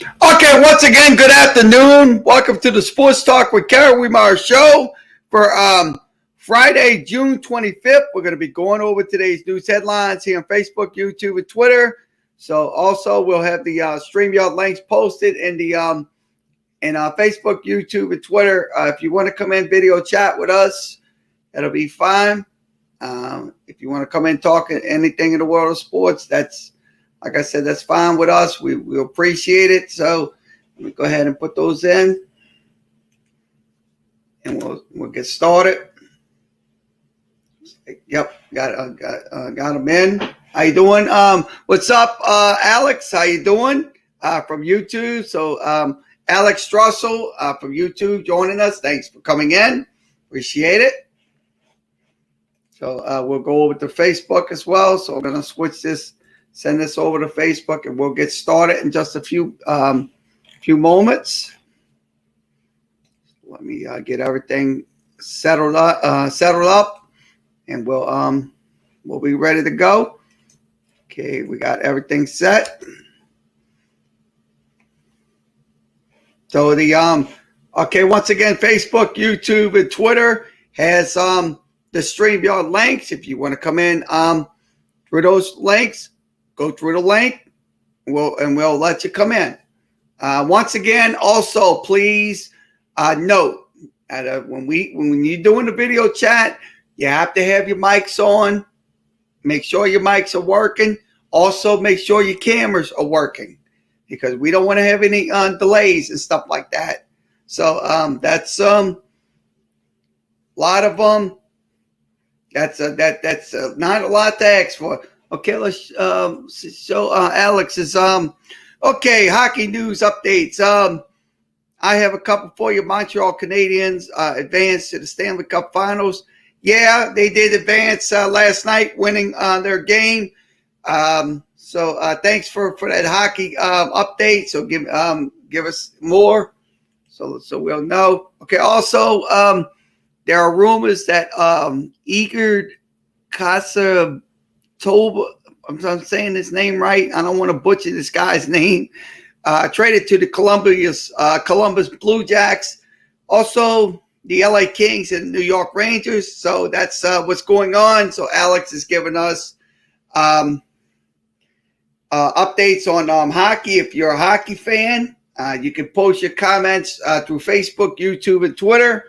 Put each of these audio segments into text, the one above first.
Okay, once again, good afternoon. Welcome to the Sports Talk with kerry, wehmeyer show for Friday, June 25th. We're going to be going over today's news headlines here on Facebook, YouTube, and Twitter. So also we'll have the StreamYard links posted in the Facebook, YouTube, and Twitter. If you want to come in video chat with us, that'll be fine. If you want to come in talk anything in the world of sports, that's like I said, that's fine with us. We appreciate it. So let me go ahead and put those in, and we'll get started. Yep, got them in. How you doing? What's up, Alex? How you doing? From YouTube. So Alex Strussel from YouTube joining us. Thanks for coming in. Appreciate it. So we'll go over to Facebook as well. So I'm gonna switch this. Send this over to Facebook, and we'll get started in just a few moments. Let me get everything settled up, and we'll be ready to go. Okay, we got everything set. So okay, once again, Facebook, YouTube, and Twitter has the StreamYard links. If you want to come in through those links, go through the link, we'll let you come in. Once again, also please note that when you're doing the video chat, you have to have your mics on. Make sure your mics are working. Also, make sure your cameras are working, because we don't want to have any delays and stuff like that. So that's a lot of them. That's not a lot to ask for. Okay, let's show Alex's okay, hockey news updates. I have a couple for you. Montreal Canadiens advanced to the Stanley Cup Finals. Yeah, they did advance last night, winning their game. So thanks for that hockey update. So give us more, so we'll know. Okay. Also, there are rumors that Igor Kasa Toba, I'm saying his name right. I don't want to butcher this guy's name. Traded to the Columbus Blue Jacks. Also, the LA Kings and New York Rangers. So that's what's going on. So Alex is giving us updates on hockey. If you're a hockey fan, you can post your comments through Facebook, YouTube, and Twitter.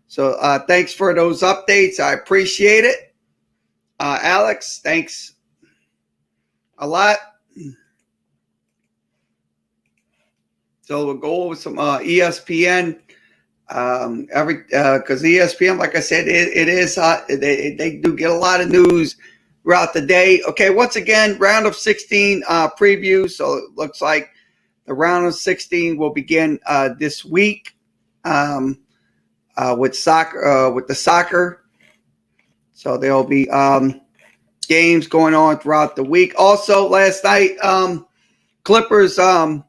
So thanks for those updates. I appreciate it. Alex, thanks a lot. So we'll go over some ESPN. Because ESPN, like I said, it is hot. They do get a lot of news throughout the day. Okay, once again, round of 16 preview. So it looks like the round of 16 will begin this week with soccer. With the soccer. So there'll be games going on throughout the week. Also, last night, Clippers went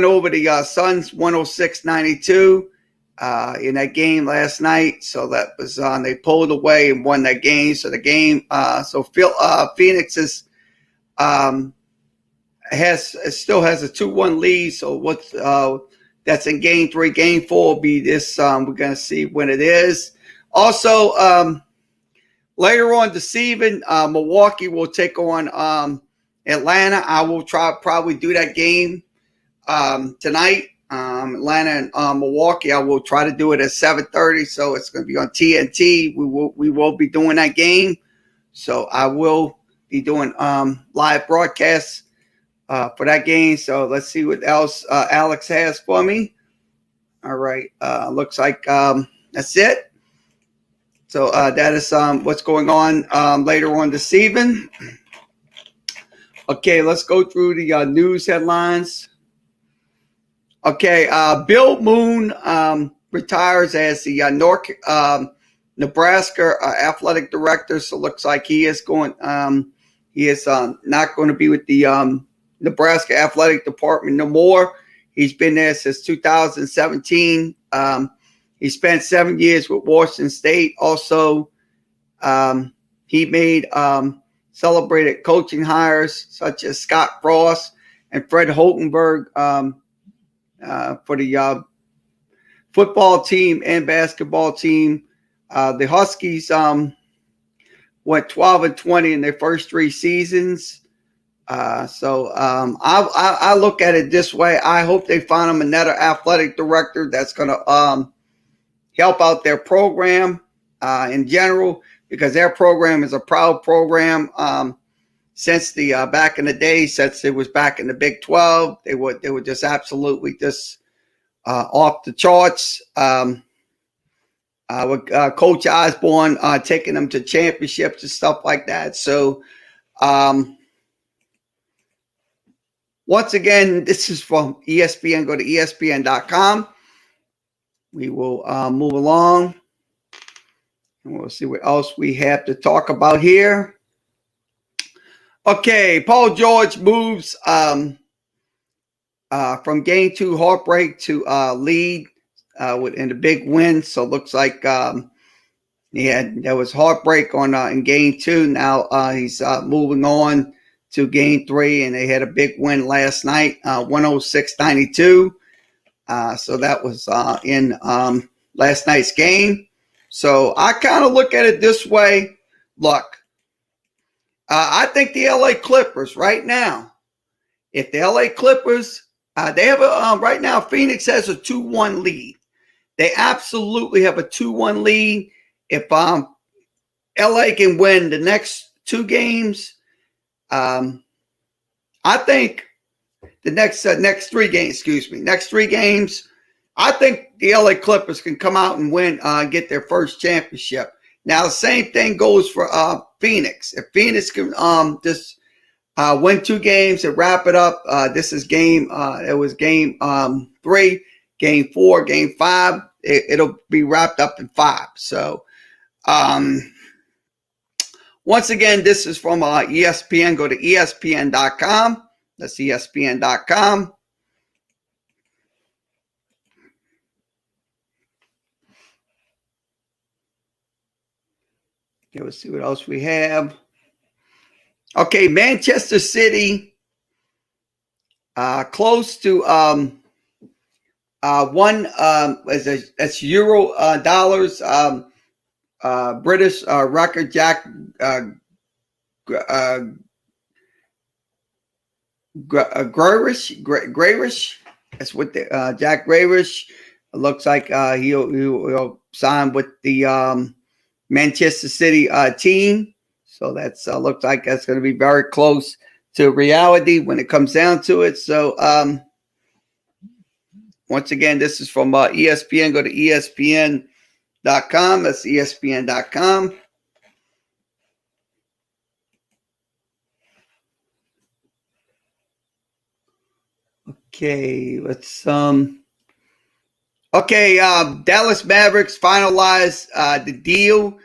over the Suns 106-92 in that game last night. So that was they pulled away and won that game. So the game, Phoenix is still has a 2-1 lead. So that's in game 3. Game 4 will be this. We're going to see when it is. Also, later on this evening, Milwaukee will take on Atlanta. I will probably do that game tonight. Atlanta and Milwaukee. I will try to do it at 7:30, so it's going to be on TNT. We will be doing that game, so I will be doing live broadcasts for that game. So let's see what else Alex has for me. All right, looks like that's it. So that is what's going on later on this evening. Okay, let's go through the news headlines. Okay, Bill Moon retires as the Nebraska athletic director. So it looks like he is going. He is not going to be with the Nebraska athletic department no more. He's been there since 2017. He spent 7 years with Washington State. Also, he made celebrated coaching hires such as Scott Frost and Fred Holtenberg for the football team and basketball team. The Huskies went 12-20 in their first 3 seasons. I look at it this way. I hope they find them another athletic director that's going to help out their program in general, because their program is a proud program. Since the back in the day, since it was back in the Big 12, they were just absolutely just off the charts. With Coach Osborne taking them to championships and stuff like that. So, once again, this is from ESPN. Go to ESPN.com. We will move along, and we'll see what else we have to talk about here. Okay, Paul George moves from Game 2 heartbreak to lead in the big win. So it looks like there was heartbreak on in Game 2. Now he's moving on to Game 3, and they had a big win last night, 106-92. So that was in last night's game. So I kind of look at it this way. Look, I think the LA Clippers right now, if the LA Clippers, they have right now, Phoenix has a 2-1 lead. They absolutely have a 2-1 lead. If LA can win the next 2 games, I think the next 3 games, next 3 games, I think the LA Clippers can come out and win, get their first championship. Now, the same thing goes for Phoenix. If Phoenix can just win 2 games and wrap it up, this is it was game 3, game 4, game 5. It'll be wrapped up in 5. So, once again, this is from ESPN. Go to ESPN.com. That's ESPN.com. Okay, let's see what else we have. Okay, Manchester City, close to that's euro dollars. British record, Jack Grealish. That's what Jack Grealish looks like. He'll sign with the Manchester City team. So that's looks like that's going to be very close to reality when it comes down to it. So once again, this is from ESPN. Go to ESPN.com. That's ESPN.com. Okay, let's Dallas Mavericks finalized the deal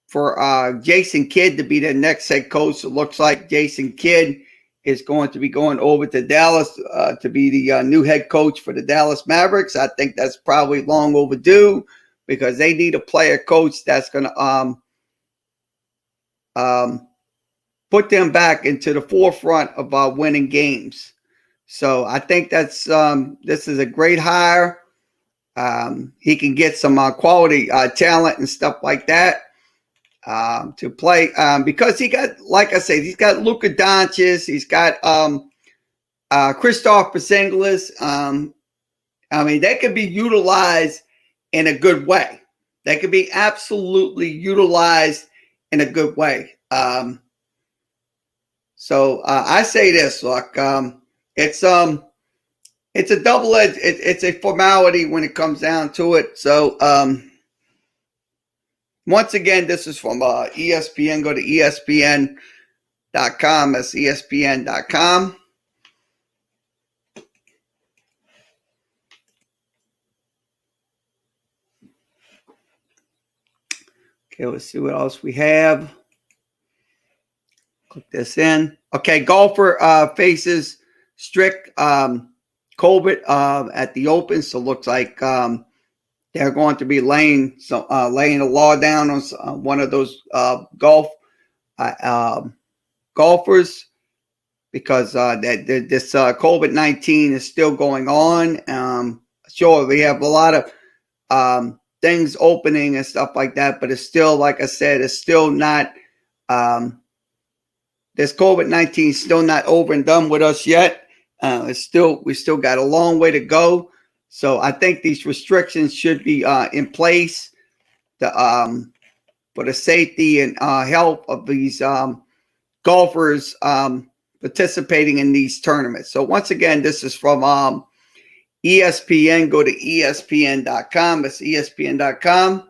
for Jason Kidd to be the next head coach. It looks like Jason Kidd is going to be going over to Dallas to be the new head coach for the Dallas Mavericks. I think that's probably long overdue, because they need a player coach that's going to put them back into the forefront of winning games. So I think that's this is a great hire. He can get some quality talent and stuff like that to play because he got, like I said, he's got Luka Doncic, he's got Kristaps Porzingis. I mean, they could be utilized in a good way. They could be absolutely utilized in a good way. So I say this, look, it's a double-edged. It's a formality when it comes down to it. So once again, this is from ESPN. Go to ESPN.com. That's ESPN.com. Okay, let's see what else we have. Click this in. Okay, golfer faces strict COVID at the Open, so looks like they're going to be laying a law down on one of those golfers. because this COVID-19 is still going on. Sure, we have a lot of things opening and stuff like that, but it's still, like I said, it's still not. This COVID-19 is still not over and done with us yet. We still got a long way to go. So I think these restrictions should be in place for the safety and health of these golfers participating in these tournaments. So once again, this is from ESPN. Go to ESPN.com. It's ESPN.com.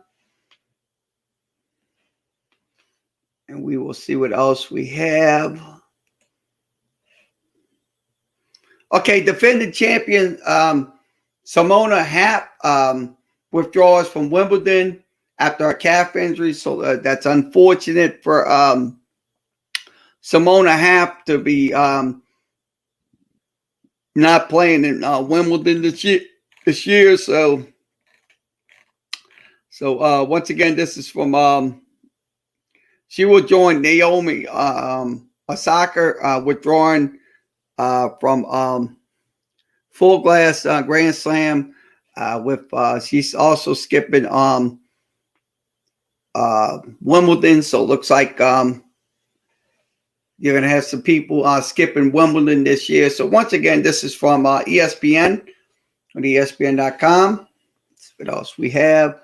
And we will see what else we have. Okay, defending champion Simona Halep withdraws from Wimbledon after a calf injury. So that's unfortunate for Simona Halep to be not playing in Wimbledon this year. So once again, this is from she will join Naomi Osaka, withdrawing from Full Glass Grand Slam. She's also skipping Wimbledon. So it looks like you're going to have some people skipping Wimbledon this year. So once again, this is from ESPN on ESPN.com. What else we have?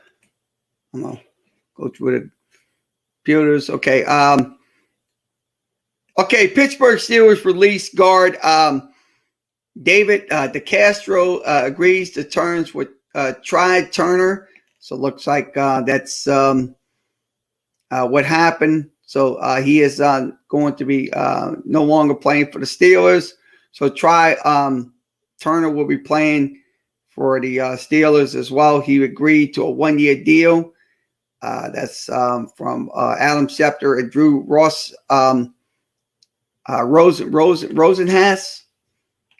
I'm going to go through the computers. Okay. Pittsburgh Steelers release guard David DeCastro agrees to terms with Tried Turner. So it looks like that's what happened. So he is going to be no longer playing for the Steelers. So Turner will be playing for the Steelers as well. He agreed to a 1-year deal. That's from Adam Schefter and Drew Rosenhass.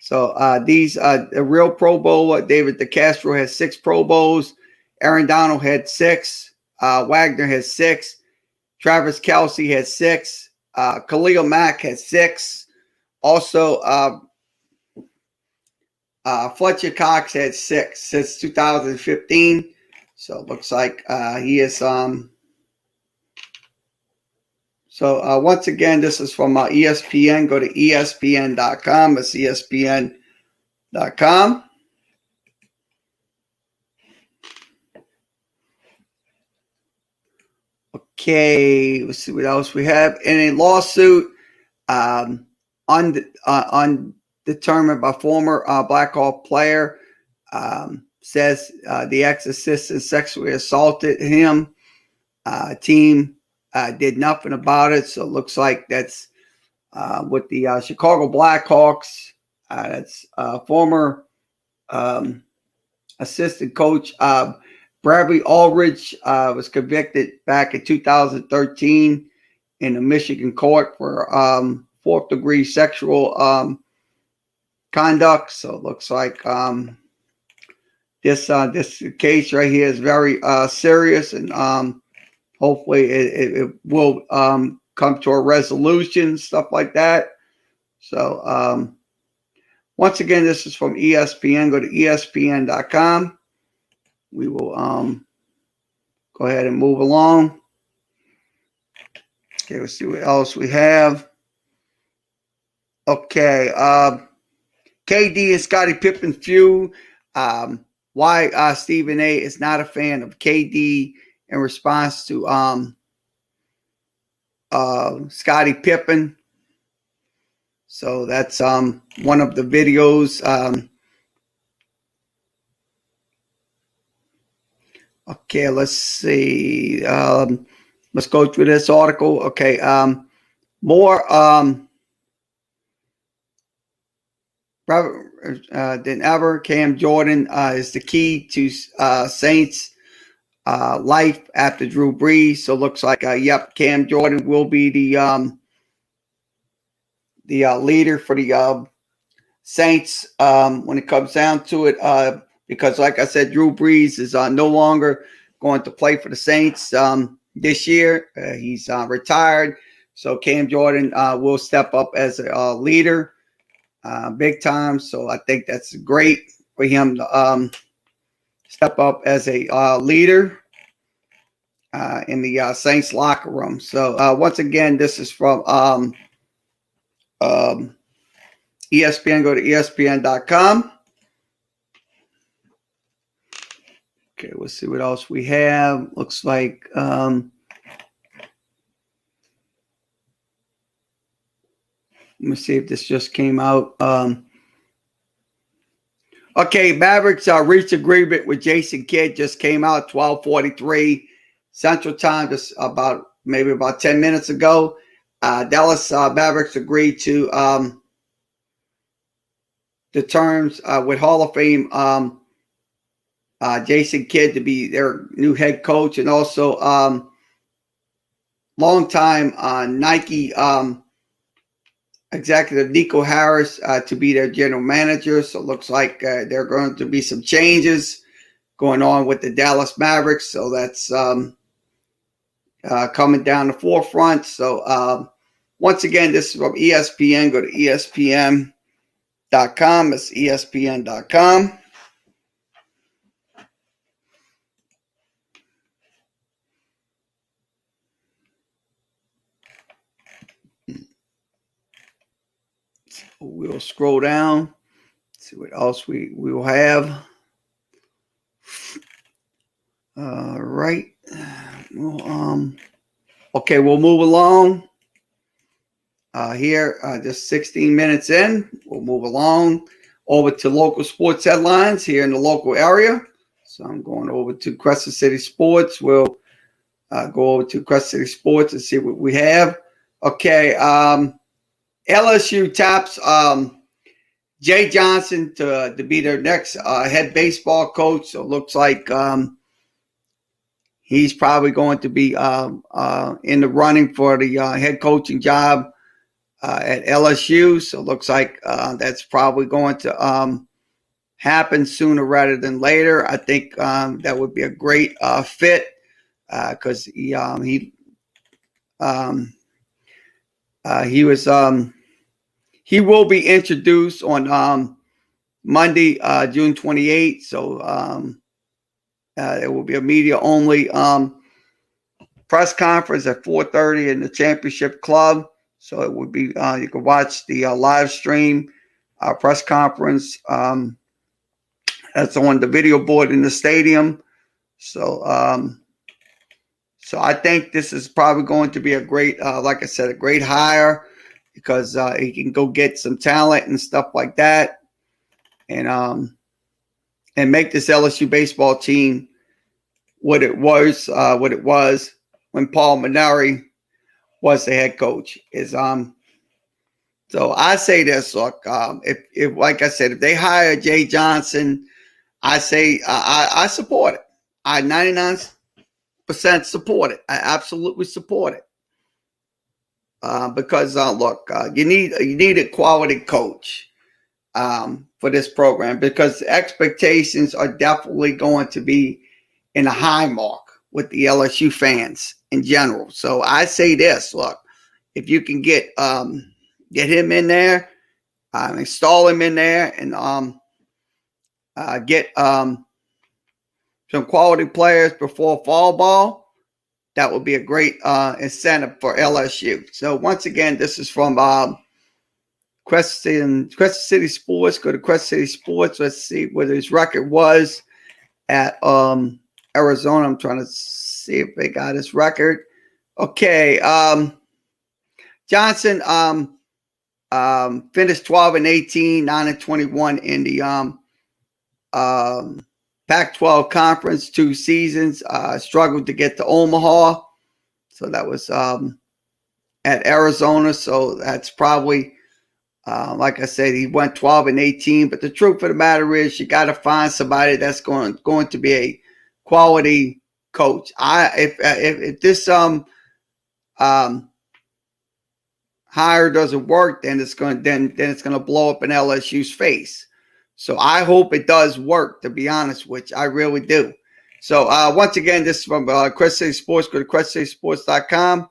So these a real Pro Bowler. David DeCastro has 6 Pro Bowls. Aaron Donald had 6. Wagner has 6. Travis Kelce has 6. Khalil Mack has 6. Also, Fletcher Cox had 6 since 2015. So it looks like he is. So once again, this is from ESPN. Go to ESPN.com. It's ESPN.com. Okay, let's see what else we have. In a lawsuit undetermined by former Blackhawk player, says the ex-assistant sexually assaulted him. Team did nothing about it. So it looks like that's with the Chicago Blackhawks. That's former assistant coach Bradley Aldridge was convicted back in 2013 in a Michigan court for 4th-degree sexual conduct. So it looks like this case right here is very serious, and hopefully it will come to a resolution, stuff like that. So once again, this is from ESPN. Go to ESPN.com. We will go ahead and move along. Okay, let's see what else we have. Okay, KD and Scottie Pippen feud. Why Stephen A is not a fan of KD in response to Scottie Pippen. So that's one of the videos. Okay, let's see. Let's go through this article. Okay, more than ever, Cam Jordan is the key to Saints' life after Drew Brees. So it looks like, Cam Jordan will be the leader for the Saints when it comes down to it. Because, like I said, Drew Brees is no longer going to play for the Saints this year. He's retired. So Cam Jordan will step up as a leader, big time. So I think that's great for him to step up as a leader in the Saints locker room. So once again, this is from ESPN. Go to ESPN.com. Okay, we'll see what else we have. Looks like let me see if this just came out. Okay, Mavericks reached agreement with Jason Kidd. Just came out 12:43 Central Time, just maybe about 10 minutes ago. Dallas Mavericks agreed to the terms with Hall of Fame Jason Kidd to be their new head coach, and also longtime Nike executive Nico Harris to be their general manager. So it looks like there are going to be some changes going on with the Dallas Mavericks. So that's coming down the forefront. So once again, this is from ESPN. Go to ESPN.com. It's ESPN.com. We'll scroll down, see what else we will have. Right. Well, okay, we'll move along. Here, just 16 minutes in, we'll move along over to local sports headlines here in the local area. So I'm going over to Crescent City Sports. We'll go over to Crescent City Sports and see what we have. Okay. LSU taps Jay Johnson to be their next head baseball coach. So it looks like he's probably going to be in the running for the head coaching job at LSU. So it looks like that's probably going to happen sooner rather than later. I think that would be a great fit because he will be introduced on Monday, June 28th. So it will be a media only press conference at 4:30 in the Championship Club. So it would be you can watch the live stream press conference. That's on the video board in the stadium. So so I think this is probably going to be a great, like I said, a great hire, because he can go get some talent and stuff like that, and make this LSU baseball team what it was when Paul Mainieri was the head coach. So I say this: look, if like I said, if they hire Jay Johnson, I say I support it. I 99% support it. I absolutely support it. Because look, you need a quality coach for this program, because expectations are definitely going to be in a high mark with the LSU fans in general. So I say this: look, if you can get him in there, install him in there, and get some quality players before fall ball, that would be a great incentive for LSU. So once again, this is from Crescent City Sports. Go to Crescent City Sports. Let's see what his record was at Arizona. I'm trying to see if they got his record. Okay. Johnson finished 12-18, 9-21 in the Pac-12 conference, 2 seasons. Struggled to get to Omaha. So that was at Arizona. So that's probably, like I said, he went 12-18. But the truth of the matter is, you got to find somebody that's going to be a quality coach. If this hire doesn't work, then it's going to blow up in LSU's face. So I hope it does work, to be honest with you. I really do. So once again, this is from Crescent City Sports. Go to CrescentCitySports.com.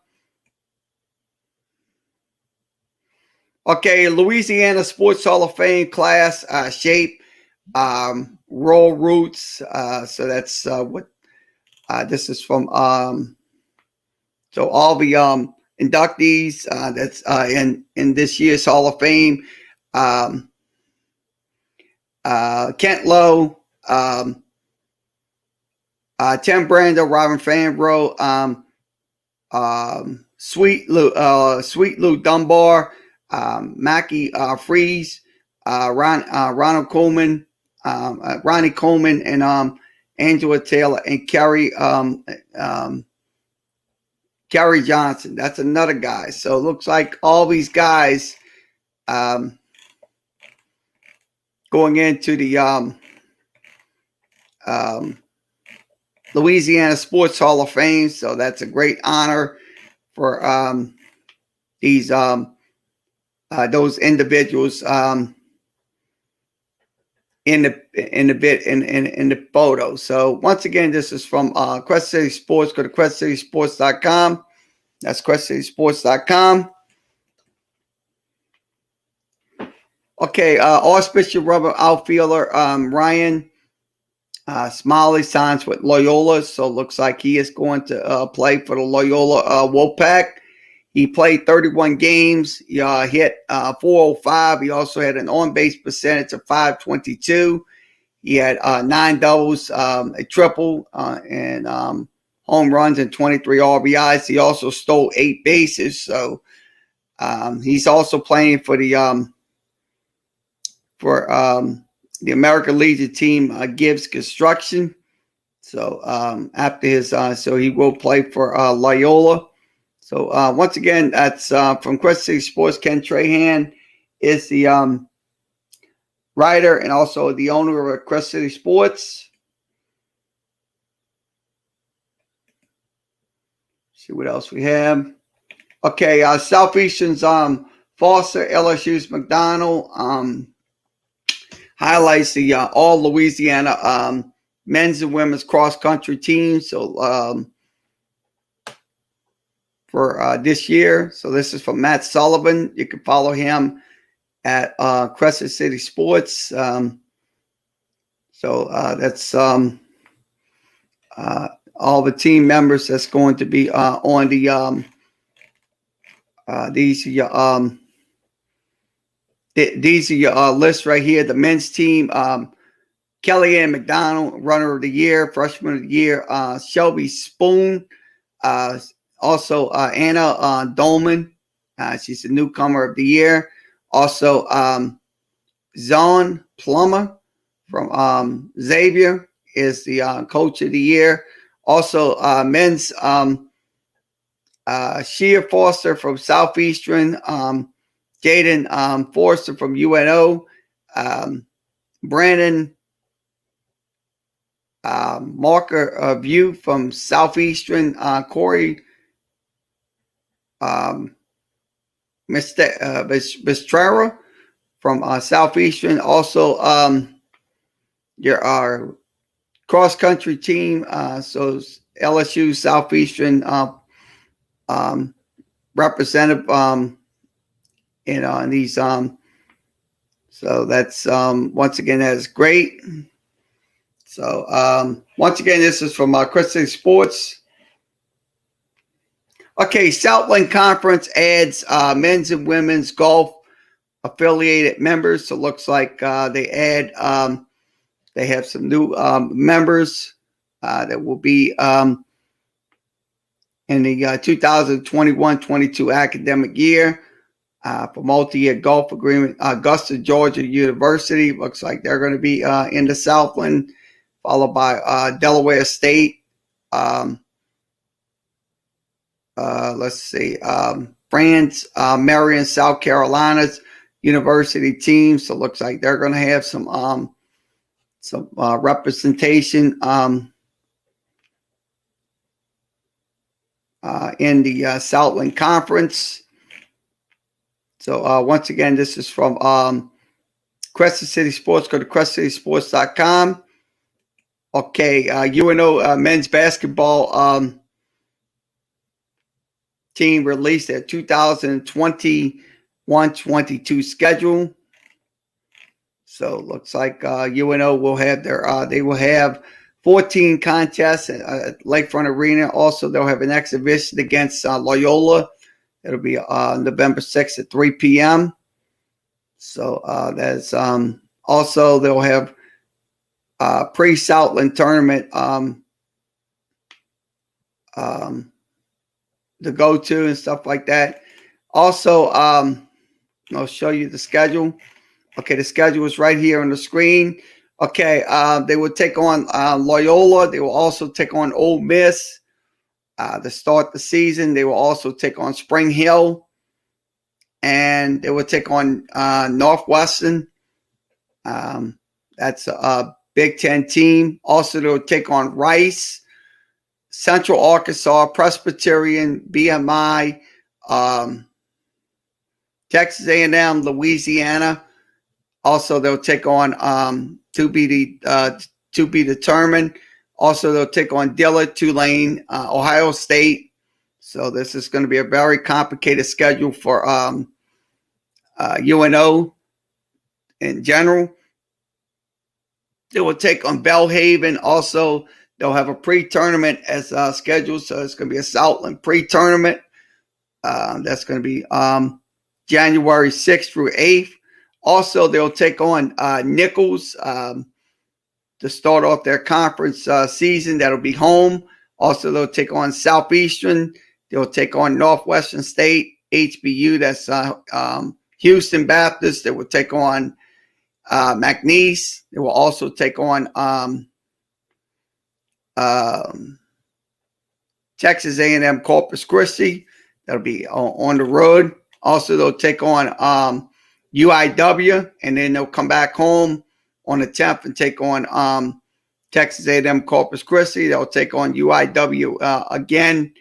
Okay, Louisiana Sports Hall of Fame class, shape, roll roots. So that's what this is from. So all the inductees that's in this year's Hall of Fame. Um, Kent Lowe, Tim Brando, Robin Fambro, Sweet Lou Dunbar, Mackie Freeze, Ronald Coleman, Ronnie Coleman, and Angela Taylor and Kerry Johnson. That's another guy. So it looks like all these guys going into the Louisiana Sports Hall of Fame. So that's a great honor for these those individuals in the photo. So once again, this is from Quest City Sports. Go to questcitysports.com. That's questcitysports.com. Okay, auspicious rubber outfielder Ryan Smalley signs with Loyola, so it looks like he is going to play for the Loyola Wolfpack. He played 31 games. He hit 405. He also had an on-base percentage of 522. He had 9 doubles, a triple, and home runs and 23 RBIs. He also stole 8 bases. So he's also playing for the American Legion team, Gibbs Construction. So after his, so he will play for Loyola. So once again, that's from Quest City Sports. Ken Trahan is the writer and also the owner of Quest City Sports. See what else we have. Okay, Southeastern's Foster, LSU's McDonald highlights the all Louisiana men's and women's cross country teams. So for this year. So this is from Matt Sullivan. You can follow him at Crescent City Sports. So that's all the team members that's going to be on the these are your lists right here. The men's team, Kellyanne McDonald, runner of the year, freshman of the year, Shelby Spoon, also Anna Dolman, she's the newcomer of the year. Also Zon Plummer from Xavier is the coach of the year. Also men's Shea Foster from Southeastern, Jaden Forster from UNO, Brandon Marker of you from Southeastern, Corey Mistrera from Southeastern. Also, your cross country team, so LSU Southeastern representative in these. So that's once again, that is great. So once again, this is from Quest City Sports. Okay, Southland Conference adds men's and women's golf affiliated members. So it looks like they add, they have some new members that will be in the 2021-22 academic year for multi-year golf agreement. Augusta, Georgia University, looks like they're going to be in the Southland, followed by Delaware State. Let's see, France, Marion, South Carolina's university team. So it looks like they're going to have some representation in the Southland Conference. So once again, this is from Crescent City Sports. Go to questcitysports.com. Okay, UNO men's basketball team released their 2020 122 schedule. So it looks like UNO will have they will have 14 contests at Lakefront Arena. Also, they'll have an exhibition against Loyola. It'll be November 6th at 3 p.m. So that's also they'll have pre-Southland tournament to go to and stuff like that. Also, I'll show you the schedule. Okay, the schedule is right here on the screen. Okay, they will take on Loyola. They will also take on Ole Miss to start the season. They will also take on Spring Hill, and they will take on Northwestern. That's a Big Ten team. Also, they will take on Rice, Central Arkansas, Presbyterian, BMI, Texas A&M, Louisiana. Also, they'll take on to be determined. Also, they'll take on Dillard, Tulane, Ohio State. So this is going to be a very complicated schedule for UNO in general. They will take on Belhaven. Also, they'll have a pre-tournament as scheduled. So it's going to be a Southland pre-tournament. That's going to be January 6th through 8th. Also, they'll take on Nichols to start off their conference season. That'll be home. Also, they'll take on Southeastern. They'll take on Northwestern State, HBU. That's Houston Baptist. They will take on McNeese. They will also take on Texas A&M Corpus Christi. That'll be on the road. Also, they'll take on UIW, and then they'll come back home on the 10th and take on Texas A&M Corpus Christi. They'll take on UIW again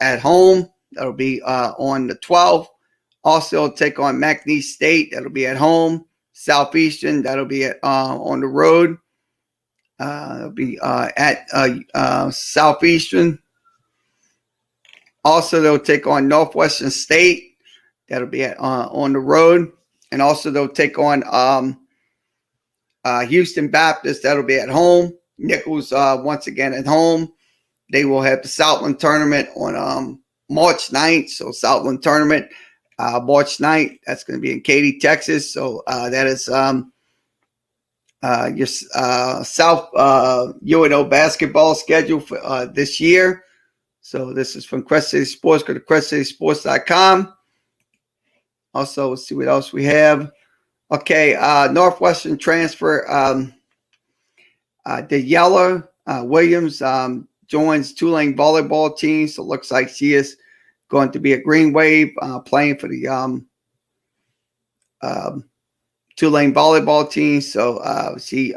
at home. That'll be on the 12th. Also, they'll take on McNeese State. That'll be at home. Southeastern, that'll be at on the road. It'll be at Southeastern. Also, they'll take on Northwestern State. That'll be at on the road. And also, they'll take on Houston Baptist. That'll be at home. Nichols, once again, at home. They will have the Southland tournament on March 9th. So, Southland tournament, March 9th. That's going to be in Katy, Texas. So, that is your South UNO basketball schedule for this year. So, this is from Crest City Sports. Go to crestcitysports.com. Also, let's see what else we have. Okay, Northwestern transfer Daniela Williams joins Tulane volleyball team. So it looks like she is going to be a Green Wave playing for the Tulane volleyball team. So she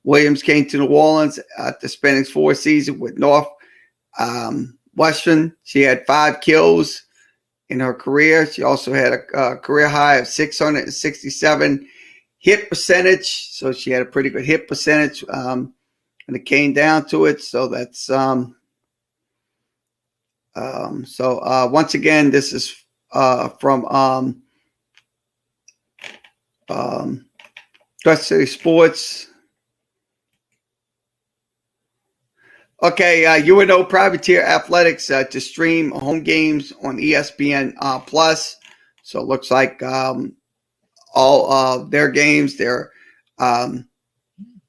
Williams came to New Orleans after spending 4 seasons with Northwestern. She had 5 kills in her career. She also had a career high of 667 hit percentage. So she had a pretty good hit percentage when it came down to it. So that's once again, this is from Crest City Sports. Okay, UNO Privateer Athletics to stream home games on ESPN Plus. So it looks like all their games, their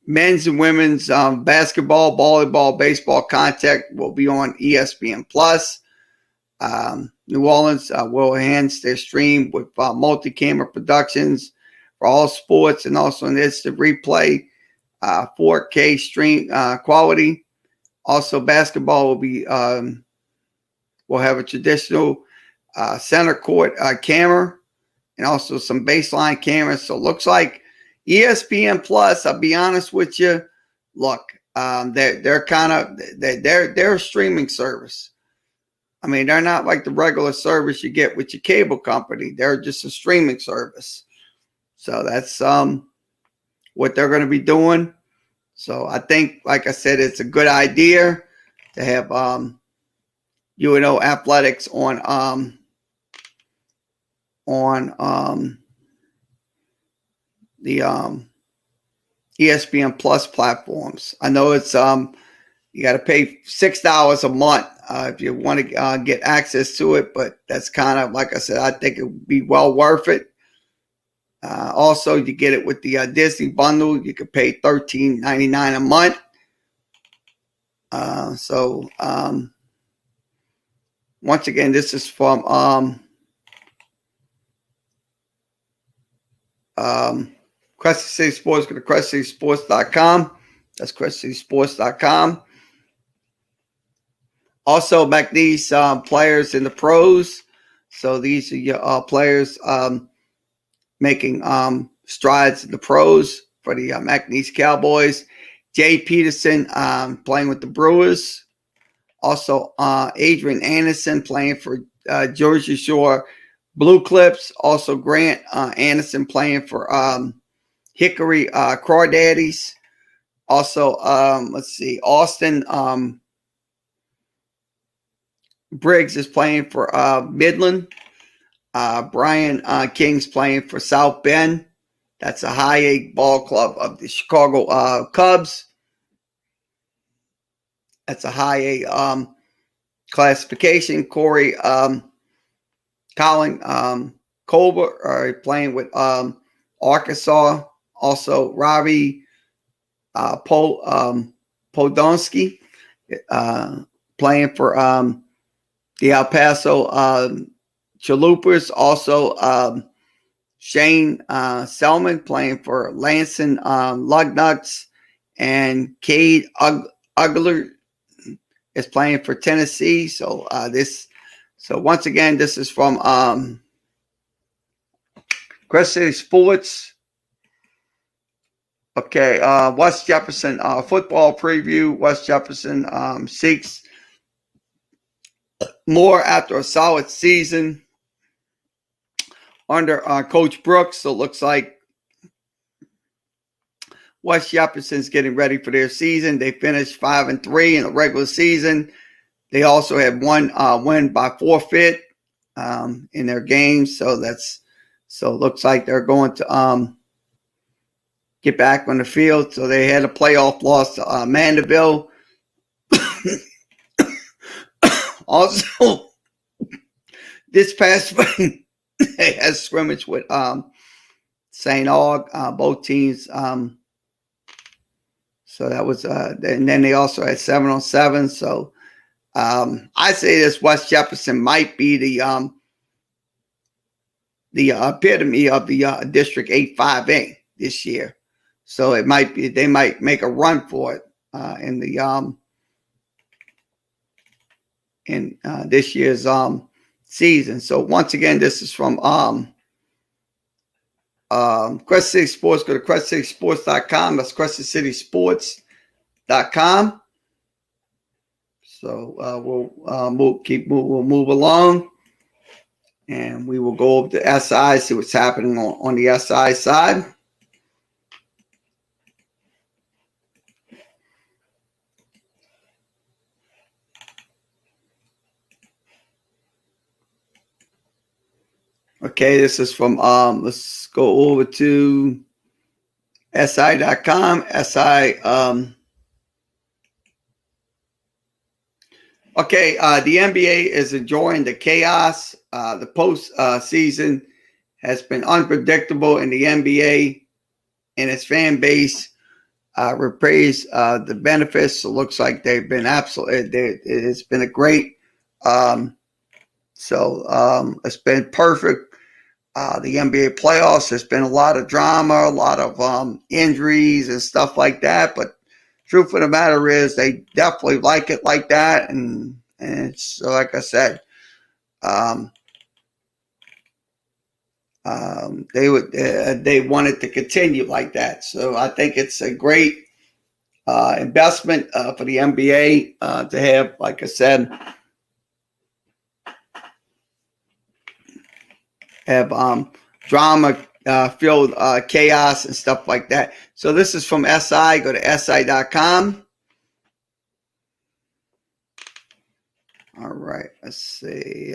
men's and women's basketball, volleyball, baseball contact will be on ESPN Plus. New Orleans will enhance their stream with multi-camera productions for all sports and also an instant replay, 4K stream quality. Also, basketball will be will have a traditional center court camera and also some baseline cameras. So it looks like ESPN Plus. I'll be honest with you. Look, they're kind of they're a streaming service. I mean, they're not like the regular service you get with your cable company. They're just a streaming service. So that's what they're going to be doing. So I think, like I said, it's a good idea to have UNO athletics on on the ESPN Plus platforms. I know it's you got to pay $6 a month if you want to get access to it, but that's kind of, like I said, I think it would be well worth it. Also, you get it with the Disney bundle. You could pay $13.99 a month. Once again, this is from Crescent City Sports. Go to CrescentCitySports.com. That's CrescentCitySports.com. Also, McNeese players in the pros. So these are your players making strides in the pros for the McNeese Cowboys. Jay Peterson playing with the Brewers. Also, Adrian Anderson playing for Jersey Shore Blue Clips. Also, Grant Anderson playing for Hickory Crawdaddies. Also, let's see, Austin Briggs is playing for Midland. Brian King's playing for South Bend. That's a high A ball club of the Chicago Cubs. That's a high A classification. Corey Colin Colbert playing with Arkansas. Also, Robbie Podolsky playing for the El Paso Chalupas. Also, Shane Selman playing for Lansing Lugnuts. And Cade Ugler is playing for Tennessee. So once again, this is from Crescent City Sports. Okay, West Jefferson football preview. West Jefferson seeks more after a solid season under Coach Brooks. So it looks like West Jefferson's getting ready for their season. They finished 5-3 in the regular season. They also had one win by forfeit in their games. So it looks like they're going to get back on the field. So they had a playoff loss to Mandeville. Also, this past spring, they had scrimmage with St. Aug, both teams. So that was, and then they also had 7-on-7. So I say this West Jefferson might be the epitome of the District 8-5A this year. So it might be, they might make a run for it in the this year's season. So once again, this is from Crescent City Sports. Go to CrescentCitySports.com. That's CrescentCitySports.com. So we'll move along, and we will go over to SI, see what's happening on the SI side. Okay, this is from let's go over to SI.com. SI okay, the NBA is enjoying the chaos. The post season has been unpredictable in the NBA, and its fan base reprise the benefits. So it looks like they've been absolutely. It's been a great. It's been perfect. The NBA playoffs, there's been a lot of drama, a lot of injuries and stuff like that. But truth of the matter is, they definitely like it like that. And it's like I said, they want it to continue like that. So I think it's a great investment for the NBA to have, like I said, have drama filled chaos and stuff like that. So this is from SI. Go to SI.com. All right, let's see.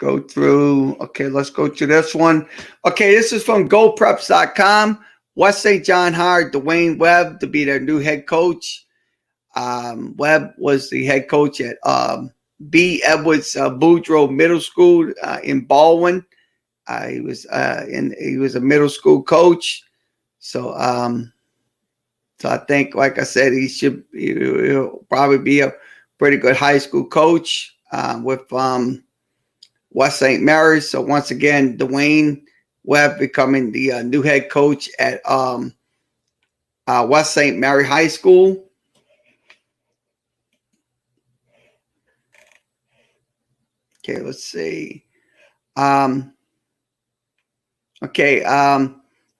go through. Okay, let's go to this one. Okay, this is from GoPreps.com. West St. John hired Dwayne Webb to be their new head coach. Webb was the head coach at B. Edwards Boudreaux Middle School in Baldwin. He was a middle school coach. So I think, like I said, he'll probably be a pretty good high school coach with West St. Mary's. So once again, Dwayne Webb becoming the new head coach at West St. Mary High School. Okay, let's see.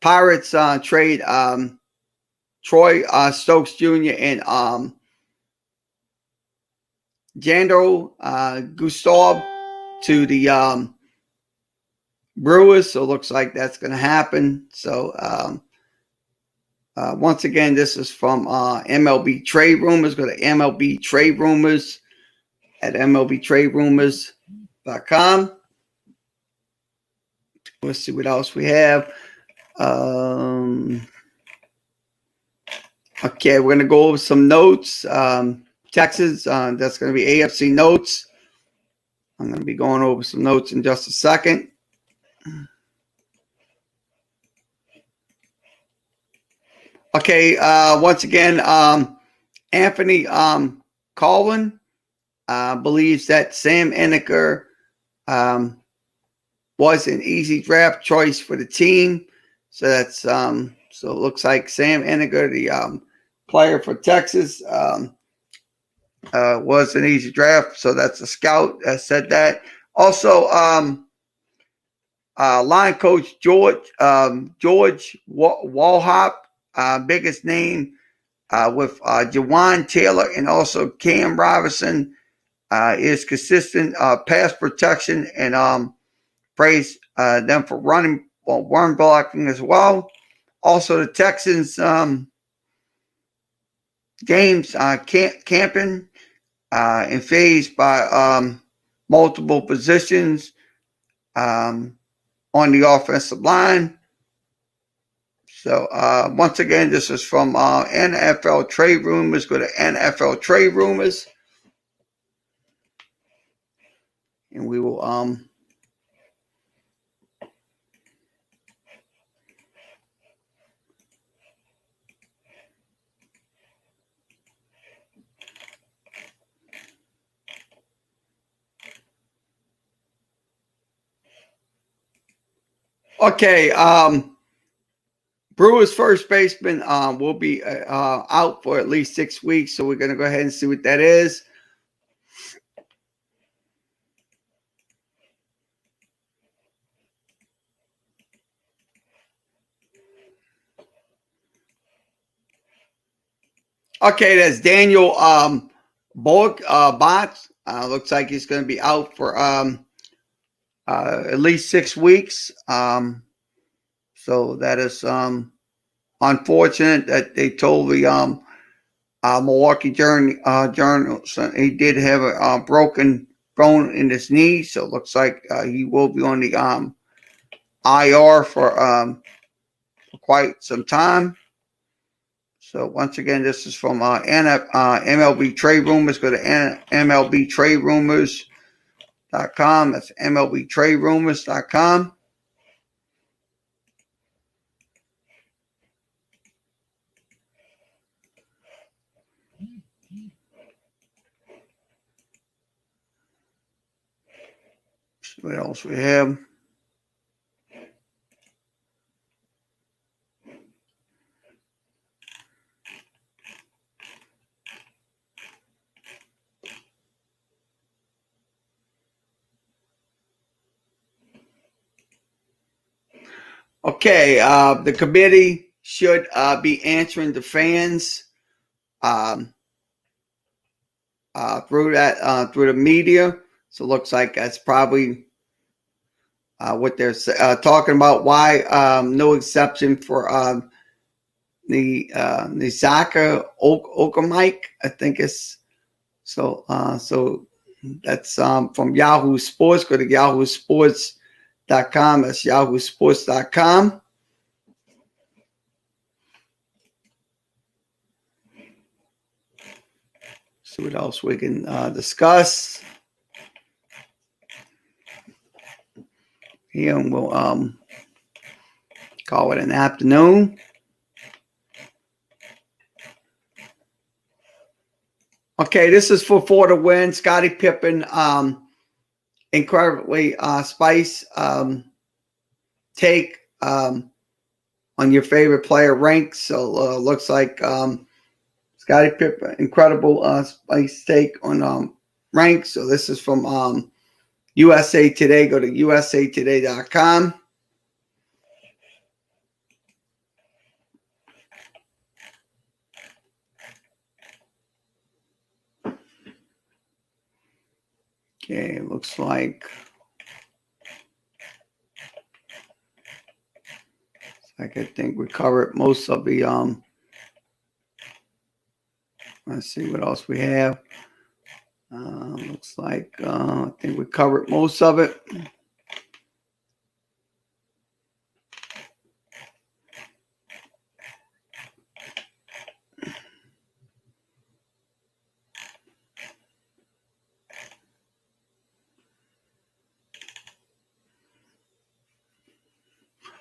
Pirates trade Troy Stokes Jr. and Jandro Gustav to the Brewers. So it looks like that's going to happen. So once again, this is from MLB Trade Rumors. Go to MLB Trade Rumors at MLBTradeRumors.com. Let's see what else we have. Okay, we're going to go over some notes. Texas, that's going to be AFC notes. I'm going to be going over some notes in just a second. Okay, once again, Anthony Colvin believes that Sam Ehlinger was an easy draft choice for the team. So that's so it looks like Sam Ehlinger, the player for Texas, was an easy draft. So that's a scout that said that. Also, line coach George Walhop, biggest name with Jawan Taylor and also Cam Robinson, is consistent pass protection and praise them for run blocking as well. Also, the Texans, James Campen, in phase by multiple positions on the offensive line. So once again, this is from NFL Trade Rumors. Go to NFL Trade Rumors, and we will okay. Brewers first baseman will be out for at least 6 weeks, so we're going to go ahead and see what that is. Okay, that's Daniel Botts. Looks like he's going to be out for at least 6 weeks. So that is unfortunate that they told the Milwaukee Journal he did have a broken bone in his knee. So it looks like he will be on the IR for quite some time. So once again, this is from MLB Trade Rumors. Go to MLBTradeRumors.com. That's MLBTradeRumors.com. See what else we have. Okay, the committee should be answering the fans through the media. So it looks like that's probably what they're talking about. Why no exception for the Zaka Okamike? I think it's so. So That's from Yahoo Sports. Go to yahoosports.com. That's yahoosports.com. See what else we can discuss. Here we'll call it an afternoon. Okay, this is for the win. Scottie Pippen, incredibly spice take on your favorite player rank. So looks like Scottie Pippen, incredible spice take on rank. So this is from USA Today. Go to usatoday.com. Okay, looks like I think we covered most of the let's see what else we have. Looks like I think we covered most of it.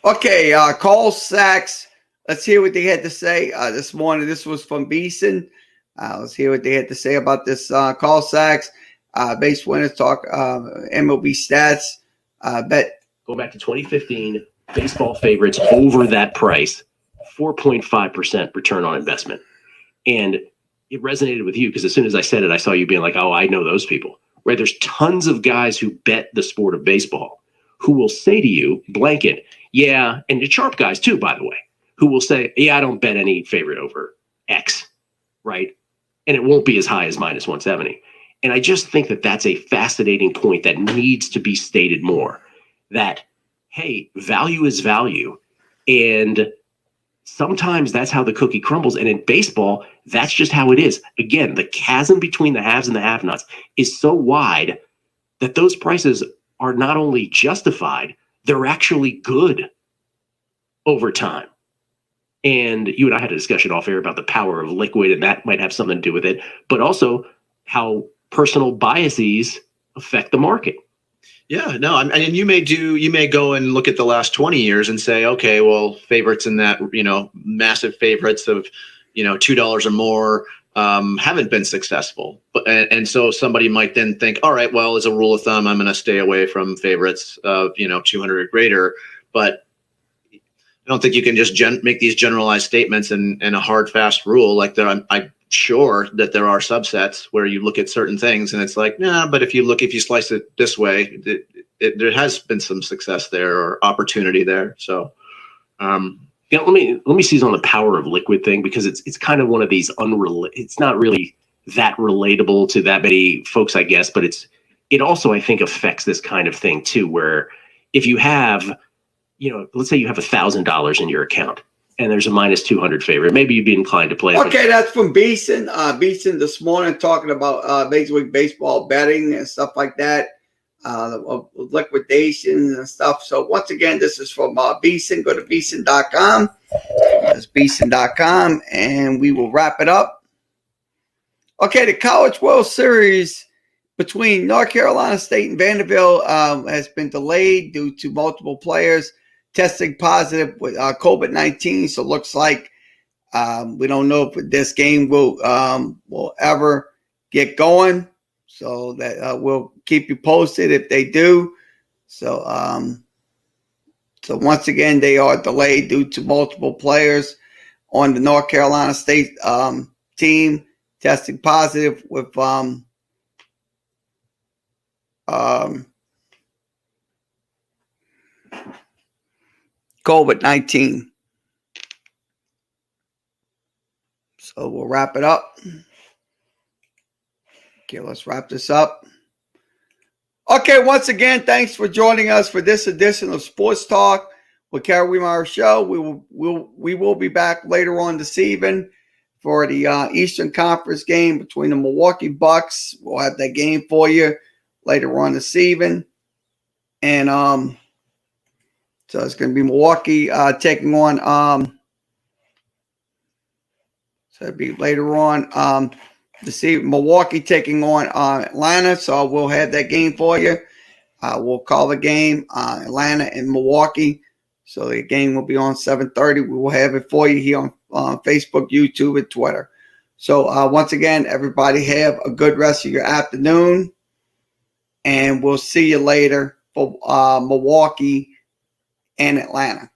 Okay, Carl Sachs. Let's hear what they had to say this morning. This was from Beeson. Let's hear what they had to say about this. Carl Sachs, base winners talk MLB stats. Bet going back to 2015, baseball favorites over that price, 4.5% return on investment, and it resonated with you because as soon as I said it, I saw you being like, "Oh, I know those people." Right? There's tons of guys who bet the sport of baseball who will say to you, blanket, yeah, and the sharp guys too, by the way, who will say, yeah, I don't bet any favorite over X, right? And it won't be as high as minus 170. And I just think that that's a fascinating point that needs to be stated more, that, hey, value is value. And sometimes that's how the cookie crumbles. And in baseball, that's just how it is. Again, the chasm between the haves and the have-nots is so wide that those prices are not only justified, they're actually good over time. And you and I had a discussion off air about the power of liquid, and that might have something to do with it, but also how personal biases affect the market. Yeah, no, I mean, you may go and look at the last 20 years and say, okay, well, favorites in that, massive favorites of, $2 or more haven't been successful. And so somebody might then think, all right, well, as a rule of thumb, I'm going to stay away from favorites of, 200 or greater. But I don't think you can just make these generalized statements and a hard, fast rule. Like I'm sure that there are subsets where you look at certain things and it's like, nah, but if you slice it this way, there has been some success there or opportunity there. So, let me seize on the power of liquid thing, because it's kind of one of these it's not really that relatable to that many folks, I guess, but it also, I think, affects this kind of thing too, where if you have, let's say you have $1,000 in your account and there's a minus 200 favorite, maybe you'd be inclined to play. Okay, that's from Beeson. Beeson this morning talking about Major League Baseball betting and stuff like that. Liquidation and stuff. So once again, this is from Beeson. Go to beeson.com. That's beeson.com, and we will wrap it up. Okay, the College World Series between North Carolina State and Vanderbilt has been delayed due to multiple players testing positive with COVID-19. So it looks like we don't know if this game will ever get going. So that we'll keep you posted if they do. So so once again, they are delayed due to multiple players on the North Carolina State team testing positive with COVID-19. So we'll wrap it up. Okay, let's wrap this up. Okay, once again, thanks for joining us for this edition of Sports Talk with Kerry Wehmeyer Show. We will be back later on this evening for the Eastern Conference game between the Milwaukee Bucks. We'll have that game for you later on this evening. And so it's going to be Milwaukee taking on so it'll be later on this evening, Milwaukee taking on Atlanta. So we'll have that game for you. We'll call the game Atlanta and Milwaukee. So the game will be on 7:30. We will have it for you here on Facebook, YouTube, and Twitter. So once again, everybody have a good rest of your afternoon. And we'll see you later for Milwaukee and Atlanta.